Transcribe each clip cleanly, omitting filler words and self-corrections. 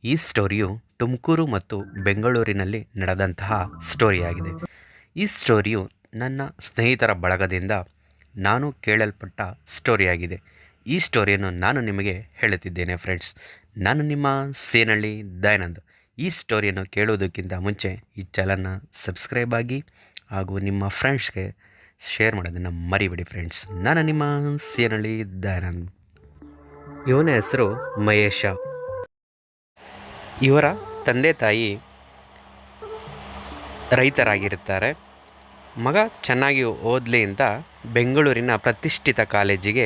ಈ ಸ್ಟೋರಿಯು ತುಮಕೂರು ಮತ್ತು ಬೆಂಗಳೂರಿನಲ್ಲಿ ನಡೆದಂತಹ ಸ್ಟೋರಿಯಾಗಿದೆ. ಈ ಸ್ಟೋರಿಯು ನನ್ನ ಸ್ನೇಹಿತರ ಬಳಗದಿಂದ ನಾನು ಕೇಳಲ್ಪಟ್ಟ ಸ್ಟೋರಿಯಾಗಿದೆ. ಈ ಸ್ಟೋರಿಯನ್ನು ನಾನು ನಿಮಗೆ ಹೇಳುತ್ತಿದ್ದೇನೆ ಫ್ರೆಂಡ್ಸ್. ನಾನು ನಿಮ್ಮ ಸೇನಳ್ಳಿ ದಯಾನಂದ್. ಈ ಸ್ಟೋರಿಯನ್ನು ಕೇಳುವುದಕ್ಕಿಂತ ಮುಂಚೆ ಈ ಚಾನಲ್ನ ಸಬ್ಸ್ಕ್ರೈಬ್ ಆಗಿ ಹಾಗೂ ನಿಮ್ಮ ಫ್ರೆಂಡ್ಸ್ಗೆ ಶೇರ್ ಮಾಡೋದನ್ನು ಮರಿಬೇಡಿ ಫ್ರೆಂಡ್ಸ್. ನಾನು ನಿಮ್ಮ ಸೇನಳ್ಳಿ ದಯಾನಂದ್. ಇವನ ಹೆಸರು ಮಹೇಶ. ಇವರ ತಂದೆ ತಾಯಿ ರೈತರಾಗಿರುತ್ತಾರೆ. ಮಗ ಚೆನ್ನಾಗಿ ಓದಲಿ ಅಂತ ಬೆಂಗಳೂರಿನ ಪ್ರತಿಷ್ಠಿತ ಕಾಲೇಜಿಗೆ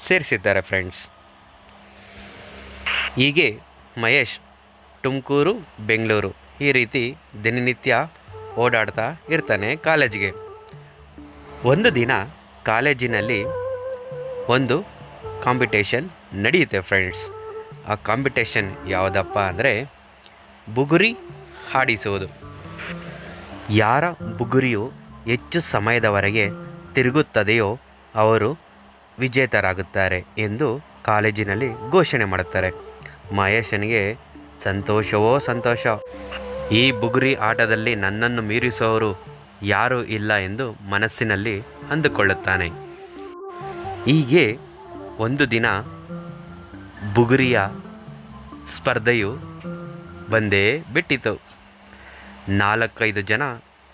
ಸೇರಿಸಿದ್ದಾರೆ ಫ್ರೆಂಡ್ಸ್. ಹೀಗೆ ಮಹೇಶ್ ತುಮಕೂರು ಬೆಂಗಳೂರು ಈ ರೀತಿ ದಿನನಿತ್ಯ ಓಡಾಡ್ತಾ ಇರ್ತಾನೆ ಕಾಲೇಜಿಗೆ. ಒಂದು ದಿನ ಕಾಲೇಜಿನಲ್ಲಿ ಒಂದು ಕಾಂಪಿಟೇಷನ್ ನಡೆಯುತ್ತೆ ಫ್ರೆಂಡ್ಸ್. ಆ ಕಾಂಪಿಟೇಷನ್ ಯಾವುದಪ್ಪ ಅಂದರೆ ಬುಗುರಿ ಹಾಡಿಸುವುದು. ಯಾರ ಬುಗುರಿಯು ಹೆಚ್ಚು ಸಮಯದವರೆಗೆ ತಿರುಗುತ್ತದೆಯೋ ಅವರು ವಿಜೇತರಾಗುತ್ತಾರೆ ಎಂದು ಕಾಲೇಜಿನಲ್ಲಿ ಘೋಷಣೆ ಮಾಡುತ್ತಾರೆ. ಮಹೇಶನಿಗೆ ಸಂತೋಷವೋ ಸಂತೋಷ. ಈ ಬುಗುರಿ ಆಟದಲ್ಲಿ ನನ್ನನ್ನು ಮೀರಿಸುವವರು ಯಾರೂ ಇಲ್ಲ ಎಂದು ಮನಸ್ಸಿನಲ್ಲಿ ಅಂದುಕೊಳ್ಳುತ್ತಾನೆ. ಹೀಗೆ ಒಂದು ದಿನ ಬುಗುರಿಯ ಸ್ಪರ್ಧೆಯು ಬಂದೇ ಬಿಟ್ಟಿತು. 4-5 ಜನ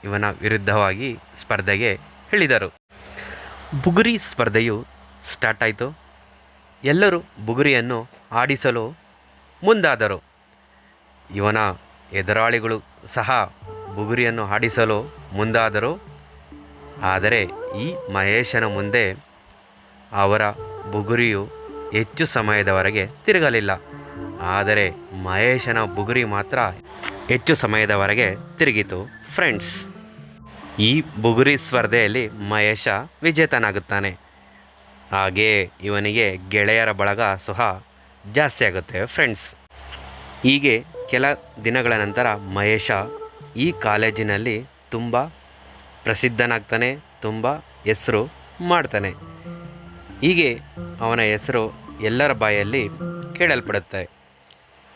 ಇವನ ವಿರುದ್ಧವಾಗಿ ಸ್ಪರ್ಧೆಗೆ ಇಳಿದರು. ಬುಗುರಿ ಸ್ಪರ್ಧೆಯು ಸ್ಟಾರ್ಟ್ ಆಯಿತು. ಎಲ್ಲರೂ ಬುಗುರಿಯನ್ನು ಆಡಿಸಲು ಮುಂದಾದರು. ಇವನ ಎದುರಾಳಿಗಳು ಸಹ ಬುಗುರಿಯನ್ನು ಆಡಿಸಲು ಮುಂದಾದರು. ಆದರೆ ಈ ಮಹೇಶನ ಮುಂದೆ ಅವರ ಬುಗುರಿಯು ಹೆಚ್ಚು ಸಮಯದವರೆಗೆ ತಿರುಗಲಿಲ್ಲ. ಆದರೆ ಮಹೇಶನ ಬುಗುರಿ ಮಾತ್ರ ಹೆಚ್ಚು ಸಮಯದವರೆಗೆ ತಿರುಗಿತು ಫ್ರೆಂಡ್ಸ್. ಈ ಬುಗುರಿ ಸ್ಪರ್ಧೆಯಲ್ಲಿ ಮಹೇಶ ವಿಜೇತನಾಗುತ್ತಾನೆ. ಹಾಗೇ ಇವನಿಗೆ ಗೆಳೆಯರ ಬಳಗ ಸಹ ಜಾಸ್ತಿ ಆಗುತ್ತೆ ಫ್ರೆಂಡ್ಸ್. ಹೀಗೆ ಕೆಲ ದಿನಗಳ ನಂತರ ಮಹೇಶ ಈ ಕಾಲೇಜಿನಲ್ಲಿ ತುಂಬ ಪ್ರಸಿದ್ಧನಾಗ್ತಾನೆ, ತುಂಬ ಹೆಸರು ಮಾಡ್ತಾನೆ. ಹೀಗೆ ಅವನ ಹೆಸರು ಎಲ್ಲರ ಬಾಯಲ್ಲಿ ಕೇಳಲ್ಪಡುತ್ತೆ.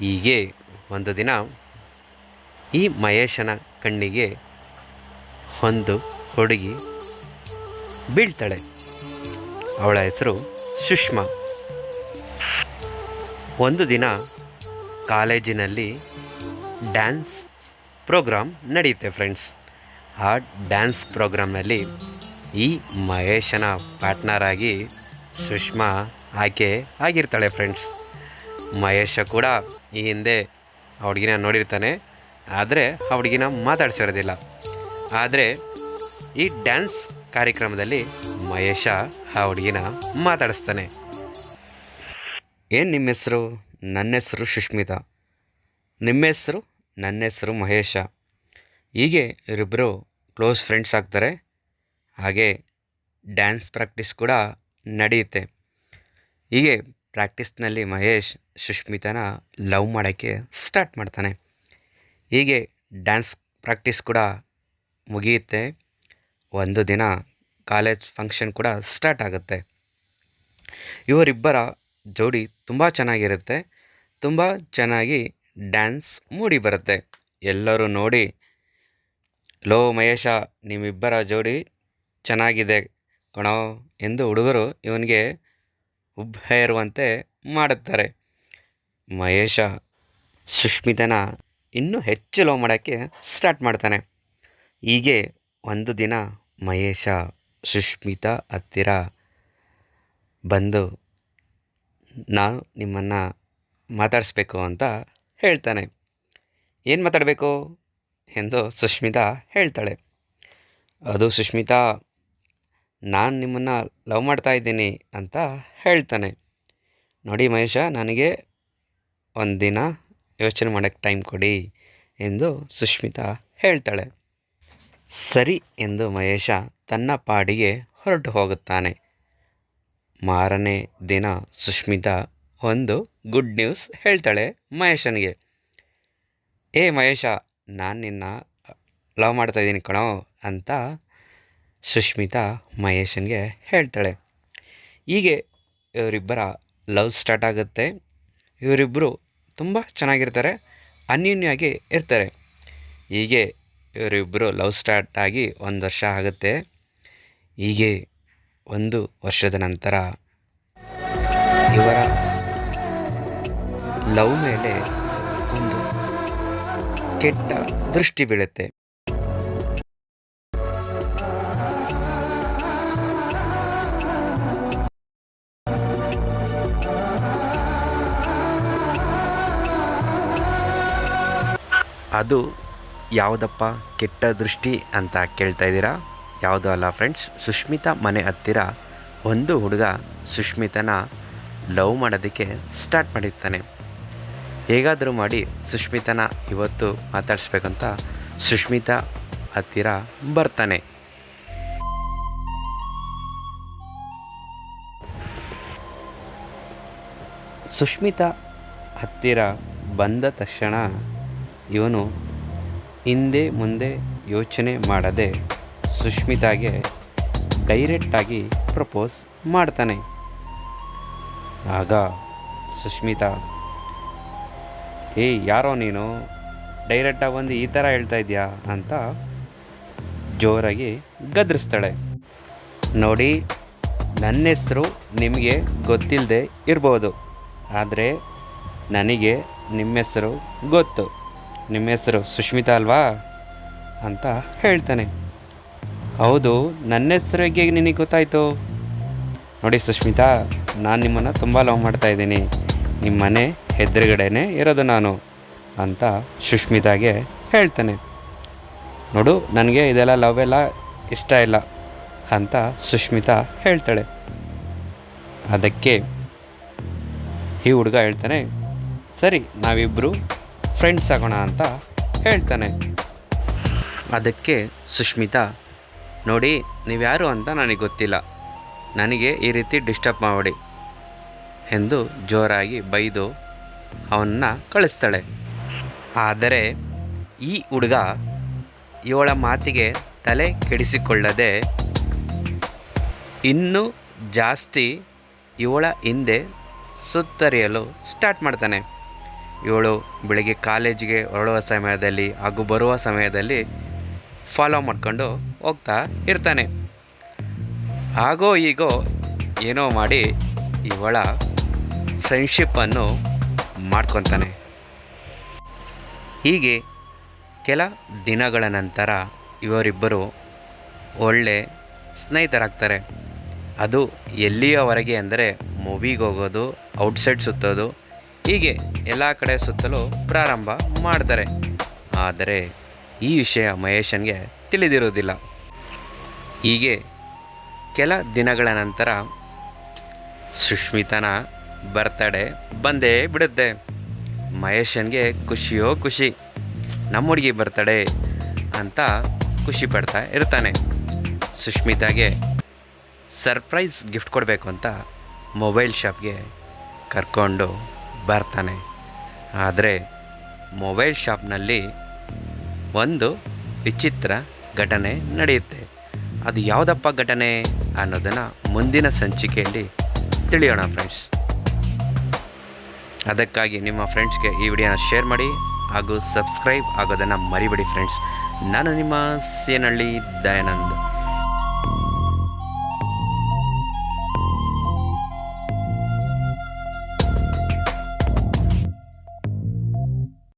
ಹೀಗೆ ಒಂದು ದಿನ ಈ ಮಹೇಶನ ಕಣ್ಣಿಗೆ ಒಂದು ಹುಡುಗಿ ಬೀಳ್ತಾಳೆ. ಅವಳ ಹೆಸರು ಸುಷ್ಮಾ. ಒಂದು ದಿನ ಕಾಲೇಜಿನಲ್ಲಿ ಡ್ಯಾನ್ಸ್ ಪ್ರೋಗ್ರಾಮ್ ನಡೆಯುತ್ತೆ ಫ್ರೆಂಡ್ಸ್. ಆ ಡ್ಯಾನ್ಸ್ ಪ್ರೋಗ್ರಾಮ್ನಲ್ಲಿ ಈ ಮಹೇಶನ ಪಾರ್ಟ್ನರ್ ಆಗಿ ಸುಷ್ಮಾ ಆಕೆ ಆಗಿರ್ತಾಳೆ ಫ್ರೆಂಡ್ಸ್. ಮಹೇಶ ಕೂಡ ಈ ಹಿಂದೆ ಆ ಹುಡುಗಿನ ನೋಡಿರ್ತಾನೆ, ಆದರೆ ಆ ಹುಡುಗಿನ ಮಾತಾಡ್ಸಿರೋದಿಲ್ಲ. ಆದರೆ ಈ ಡ್ಯಾನ್ಸ್ ಕಾರ್ಯಕ್ರಮದಲ್ಲಿ ಮಹೇಶ ಆ ಹುಡುಗಿನ ಮಾತಾಡಿಸ್ತಾನೆ. ಏನು ನಿಮ್ಮ ಹೆಸರು? ನನ್ನ ಹೆಸರು ಸುಷ್ಮಿತಾ. ನಿಮ್ಮ ಹೆಸರು? ನನ್ನ ಹೆಸರು ಮಹೇಶ. ಹೀಗೆ ಇವರಿಬ್ಬರು ಕ್ಲೋಸ್ ಫ್ರೆಂಡ್ಸ್ ಆಗ್ತಾರೆ. ಹಾಗೆ ಡ್ಯಾನ್ಸ್ ಪ್ರಾಕ್ಟೀಸ್ ಕೂಡ ನಡೆಯುತ್ತೆ. ಹೀಗೆ ಪ್ರಾಕ್ಟೀಸ್ನಲ್ಲಿ ಮಹೇಶ್ ಸುಷ್ಮಿತನ ಲವ್ ಮಾಡೋಕ್ಕೆ ಸ್ಟಾರ್ಟ್ ಮಾಡ್ತಾನೆ. ಹೀಗೆ ಡ್ಯಾನ್ಸ್ ಪ್ರಾಕ್ಟೀಸ್ ಕೂಡ ಮುಗಿಯುತ್ತೆ. ಒಂದು ದಿನ ಕಾಲೇಜ್ ಫಂಕ್ಷನ್ ಕೂಡ ಸ್ಟಾರ್ಟ್ ಆಗುತ್ತೆ. ಇವರಿಬ್ಬರ ಜೋಡಿ ತುಂಬ ಚೆನ್ನಾಗಿರುತ್ತೆ. ತುಂಬ ಚೆನ್ನಾಗಿ ಡ್ಯಾನ್ಸ್ ಮೂಡಿ ಬರುತ್ತೆ. ಎಲ್ಲರೂ ನೋಡಿ, ಲೋ ಮಹೇಶ, ನಿಮ್ಮಿಬ್ಬರ ಜೋಡಿ ಚೆನ್ನಾಗಿದೆ ಕಣೋ ಎಂದು ಹುಡುಗರು ಇವನಿಗೆ ಉಬ್ಬ ಮಾಡುತ್ತಾರೆ. ಮಹೇಶ ಸುಷ್ಮಿತನ ಇನ್ನೂ ಹೆಚ್ಚು ಲವ್ ಮಾಡೋಕ್ಕೆ ಸ್ಟಾರ್ಟ್ ಮಾಡ್ತಾನೆ. ಹೀಗೆ ಒಂದು ದಿನ ಮಹೇಶ ಸುಷ್ಮಿತಾ ಹತ್ತಿರ ಬಂದು, ನಾನು ನಿಮ್ಮನ್ನು ಮಾತಾಡಿಸ್ಬೇಕು ಅಂತ ಹೇಳ್ತಾನೆ. ಏನು ಮಾತಾಡಬೇಕು ಎಂದು ಸುಷ್ಮಿತಾ ಹೇಳ್ತಾಳೆ. ಅದು ಸುಷ್ಮಿತಾ, ನಾನು ನಿಮ್ಮನ್ನು ಲವ್ ಮಾಡ್ತಾ ಇದ್ದೀನಿ ಅಂತ ಹೇಳ್ತಾನೆ. ನೋಡಿ ಮಹೇಶ, ನನಗೆ ಒಂದು ದಿನ ಯೋಚನೆ ಮಾಡೋಕ್ಕೆ ಟೈಮ್ ಕೊಡಿ ಎಂದು ಸುಷ್ಮಿತಾ ಹೇಳ್ತಾಳೆ. ಸರಿ ಎಂದು ಮಹೇಶ ತನ್ನ ಪಾಡಿಗೆ ಹೊರಟು ಹೋಗುತ್ತಾನೆ. ಮಾರನೇ ದಿನ ಸುಷ್ಮಿತಾ ಒಂದು ಗುಡ್ ನ್ಯೂಸ್ ಹೇಳ್ತಾಳೆ ಮಹೇಶನಿಗೆ. ಏ ಮಹೇಶ, ನಾನು ನಿನ್ನ ಲವ್ ಮಾಡ್ತಾಯಿದ್ದೀನಿ ಕಣೋ ಅಂತ ಸುಷ್ಮಿತಾ ಮಹೇಶನಿಗೆ ಹೇಳ್ತಾಳೆ. ಹೀಗೆ ಇವರಿಬ್ಬರ ಲವ್ ಸ್ಟಾರ್ಟ್ ಆಗುತ್ತೆ. ಇವರಿಬ್ಬರು ತುಂಬ ಚೆನ್ನಾಗಿರ್ತಾರೆ, ಅನ್ಯೋನ್ಯವಾಗಿ ಇರ್ತಾರೆ. ಹೀಗೆ ಇವರಿಬ್ಬರು ಲವ್ ಸ್ಟಾರ್ಟ್ ಆಗಿ 1 ವರ್ಷ ಆಗುತ್ತೆ. ಹೀಗೆ 1 ವರ್ಷದ ನಂತರ ಇವರ ಲವ್ ಮೇಲೆ ಒಂದು ಕೆಟ್ಟ ದೃಷ್ಟಿ ಬೀಳುತ್ತೆ. ಅದು ಯಾವುದಪ್ಪ ಕೆಟ್ಟ ದೃಷ್ಟಿ ಅಂತ ಕೇಳ್ತಾ ಇದ್ದೀರಾ? ಯಾವುದೂ ಅಲ್ಲ ಫ್ರೆಂಡ್ಸ್, ಸುಷ್ಮಿತಾ ಮನೆ ಹತ್ತಿರ ಒಂದು ಹುಡುಗ ಸುಷ್ಮಿತನ ಲವ್ ಮಾಡೋದಕ್ಕೆ ಸ್ಟಾರ್ಟ್ ಮಾಡಿರ್ತಾನೆ. ಹೇಗಾದರೂ ಮಾಡಿ ಸುಷ್ಮಿತನ ಇವತ್ತು ಮಾತಾಡಿಸ್ಬೇಕಂತ ಸುಷ್ಮಿತಾ ಹತ್ತಿರ ಬರ್ತಾನೆ. ಸುಷ್ಮಿತಾ ಹತ್ತಿರ ಬಂದ ತಕ್ಷಣ ಇವನು ಹಿಂದೆ ಮುಂದೆ ಯೋಚನೆ ಮಾಡದೆ ಸುಷ್ಮಿತಾಗೆ ಡೈರೆಕ್ಟಾಗಿ ಪ್ರಪೋಸ್ ಮಾಡ್ತಾನೆ. ಆಗ ಸುಷ್ಮಿತಾ, ಯಾರೋ ನೀನು ಡೈರೆಕ್ಟಾಗಿ ಬಂದು ಈ ಥರ ಹೇಳ್ತಾ ಇದೆಯಾ ಅಂತ ಜೋರಾಗಿ ಗದರಿಸ್ತಾಳೆ. ನೋಡಿ, ನನ್ನ ಹೆಸರು ನಿಮಗೆ ಗೊತ್ತಿಲ್ಲದೆ ಇರ್ಬೋದು, ಆದರೆ ನನಗೆ ನಿಮ್ಮ ಹೆಸರು ಗೊತ್ತು. ನಿಮ್ಮ ಹೆಸರು ಸುಷ್ಮಿತಾ ಅಲ್ವಾ ಅಂತ ಹೇಳ್ತಾನೆ. ಹೌದು, ನನ್ನ ಹೆಸರು ಹೇಗೆ ನಿನಗೆ ಗೊತ್ತಾಯಿತು? ನೋಡಿ ಸುಷ್ಮಿತಾ, ನಾನು ನಿಮ್ಮನ್ನು ತುಂಬ ಲವ್ ಮಾಡ್ತಾ ಇದ್ದೀನಿ, ನಿಮ್ಮ ಮನೆ ಎದುರುಗಡೆನೇ ಇರೋದು ನಾನು ಅಂತ ಸುಷ್ಮಿತಾಗೆ ಹೇಳ್ತಾನೆ. ನೋಡು, ನನಗೆ ಇದೆಲ್ಲ ಲವ್ ಎಲ್ಲ ಇಷ್ಟ ಇಲ್ಲ ಅಂತ ಸುಷ್ಮಿತಾ ಹೇಳ್ತಾಳೆ. ಅದಕ್ಕೆ ಈ ಹುಡುಗ ಹೇಳ್ತಾನೆ, ಸರಿ ನಾವಿಬ್ಬರು ಫ್ರೆಂಡ್ಸ್ ಆಗೋಣ ಅಂತ ಹೇಳ್ತಾನೆ. ಅದಕ್ಕೆ ಸುಷ್ಮಿತಾ, ನೋಡಿ ನೀವ್ಯಾರು ಅಂತ ನನಗೆ ಗೊತ್ತಿಲ್ಲ, ನನಗೆ ಈ ರೀತಿ ಡಿಸ್ಟರ್ಬ್ ಮಾಡಿ ಎಂದು ಜೋರಾಗಿ ಬೈದು ಅವನ್ನ ಕಳಿಸ್ತಾಳೆ. ಆದರೆ ಈ ಹುಡುಗ ಇವಳ ಮಾತಿಗೆ ತಲೆ ಕೆಡಿಸಿಕೊಳ್ಳದೆ ಇನ್ನೂ ಜಾಸ್ತಿ ಇವಳ ಹಿಂದೆ ಸುತ್ತರಿಯಲು ಸ್ಟಾರ್ಟ್ ಮಾಡ್ತಾನೆ. ಇವಳು ಬೆಳಗ್ಗೆ ಕಾಲೇಜಿಗೆ ಹೊರಡುವ ಸಮಯದಲ್ಲಿ ಹಾಗೂ ಬರುವ ಸಮಯದಲ್ಲಿ ಫಾಲೋ ಮಾಡ್ಕೊಂಡು ಹೋಗ್ತಾ ಇರ್ತಾನೆ. ಹಾಗೋ ಹೀಗೋ ಏನೋ ಮಾಡಿ ಇವಳ ಫ್ರೆಂಡ್ಶಿಪ್ಪನ್ನು ಮಾಡ್ಕೊತಾನೆ. ಹೀಗೆ ಕೆಲ ದಿನಗಳ ನಂತರ ಇವರಿಬ್ಬರು ಒಳ್ಳೆ ಸ್ನೇಹಿತರಾಗ್ತಾರೆ. ಅದು ಎಲ್ಲಿಯವರೆಗೆ ಅಂದರೆ ಮೂವಿಗೆ ಹೋಗೋದು, ಔಟ್ಸೈಡ್ ಸುತ್ತೋದು, ಹೀಗೆ ಎಲ್ಲ ಕಡೆ ಸುತ್ತಲು ಪ್ರಾರಂಭ ಮಾಡ್ತಾರೆ. ಆದರೆ ಈ ವಿಷಯ ಮಹೇಶನ್ಗೆ ತಿಳಿದಿರುವುದಿಲ್ಲ. ಹೀಗೆ ಕೆಲ ದಿನಗಳ ನಂತರ ಸುಷ್ಮಿತನ ಬರ್ತಡೇ ಬಂದೇ ಬಿಡುತ್ತೆ. ಮಹೇಶನ್ಗೆ ಖುಷಿಯೋ ಖುಷಿ, ನಮ್ಮ ಹುಡುಗಿ ಬರ್ತಡೇ ಅಂತ ಖುಷಿ ಪಡ್ತಾ ಇರ್ತಾನೆ. ಸುಷ್ಮಿತಾಗೆ ಸರ್ಪ್ರೈಸ್ ಗಿಫ್ಟ್ ಕೊಡಬೇಕು ಅಂತ ಮೊಬೈಲ್ ಶಾಪ್ಗೆ ಕರ್ಕೊಂಡು ಬರ್ತಾನೆ. ಆದರೆ ಮೊಬೈಲ್ ಶಾಪ್ನಲ್ಲಿ ಒಂದು ವಿಚಿತ್ರ ಘಟನೆ ನಡೆಯುತ್ತೆ. ಅದು ಯಾವುದಪ್ಪ ಘಟನೆ ಅನ್ನೋದನ್ನು ಮುಂದಿನ ಸಂಚಿಕೆಯಲ್ಲಿ ತಿಳಿಯೋಣ ಫ್ರೆಂಡ್ಸ್. ಅದಕ್ಕಾಗಿ ನಿಮ್ಮ ಫ್ರೆಂಡ್ಸ್ಗೆ ಈ ವಿಡಿಯೋನ ಶೇರ್ ಮಾಡಿ ಹಾಗೂ ಸಬ್ಸ್ಕ್ರೈಬ್ ಆಗೋದನ್ನು ಮರಿಬೇಡಿ ಫ್ರೆಂಡ್ಸ್. ನಾನು ನಿಮ್ಮ ಸೇನಹಳ್ಳಿ ದಯಾನಂದ್.